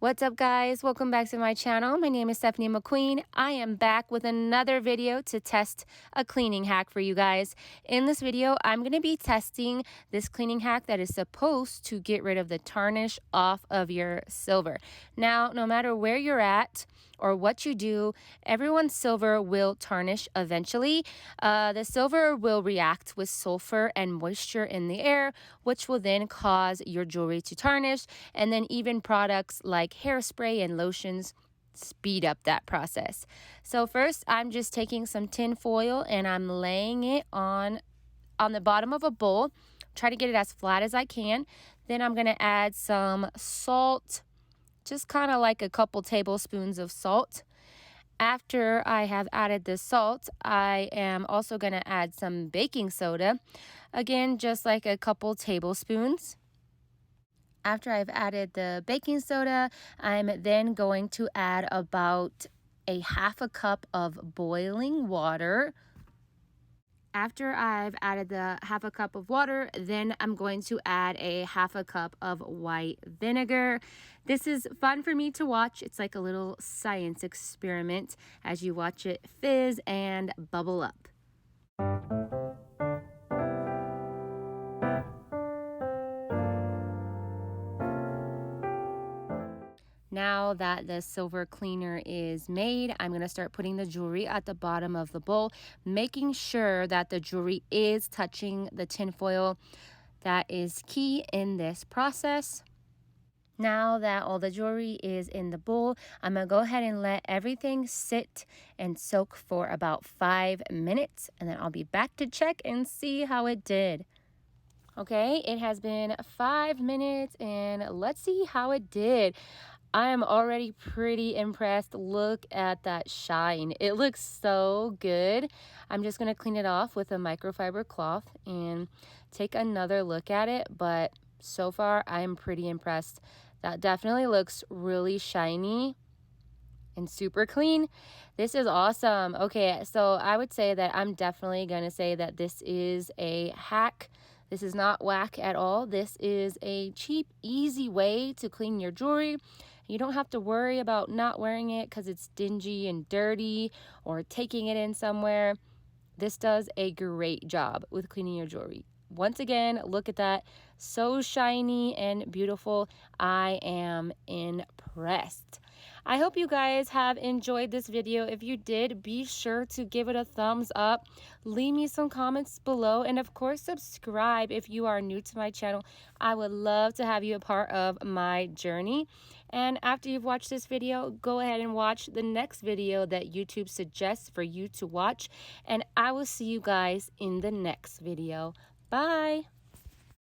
What's up, guys? Welcome back to my channel. My name is Stephanie McQueen. I am back with another video to test a cleaning hack for you guys. In this video, I'm going to be testing this cleaning hack that is supposed to get rid of the tarnish off of your silver. Now, no matter where you're at or what you do, everyone's silver will tarnish eventually. The silver will react with sulfur and moisture in the air, which will then cause your jewelry to tarnish, and then even products like hairspray and lotions speed up that process. So first, I'm just taking some tin foil and I'm laying it on the bottom of a bowl. Try to get it as flat as I can. Then I'm going to add some salt, just kind of like a couple tablespoons of salt. After I have added the salt, I am also going to add some baking soda. Again, just like a couple tablespoons. After I've added the baking soda, I'm then going to add about a half a cup of boiling water. After I've added the half a cup of water, then I'm going to add a half a cup of white vinegar. This is fun for me to watch. It's like a little science experiment as you watch it fizz and bubble up. Now that the silver cleaner is made, I'm going to start putting the jewelry at the bottom of the bowl, making sure that the jewelry is touching the tin foil. That is key in this process. Now that all the jewelry is in the bowl, I'm going to go ahead and let everything sit and soak for about 5 minutes, and then I'll be back to check and see how it did. Okay, it has been 5 minutes and let's see how it did. I am already pretty impressed. Look at that shine. It looks so good. I'm just going to clean it off with a microfiber cloth and take another look at it. But so far, I'm pretty impressed. That definitely looks really shiny and super clean. This is awesome. Okay, so I would say that I'm definitely going to say that this is a hack. This is not whack at all. This is a cheap, easy way to clean your jewelry. You don't have to worry about not wearing it because it's dingy and dirty or taking it in somewhere. This does a great job with cleaning your jewelry. Once again, look at that. So shiny and beautiful. I am impressed. I hope you guys have enjoyed this video. If you did, be sure to give it a thumbs up. Leave me some comments below. And of course, subscribe if you are new to my channel. I would love to have you a part of my journey. And after you've watched this video, go ahead and watch the next video that YouTube suggests for you to watch. And I will see you guys in the next video. Bye.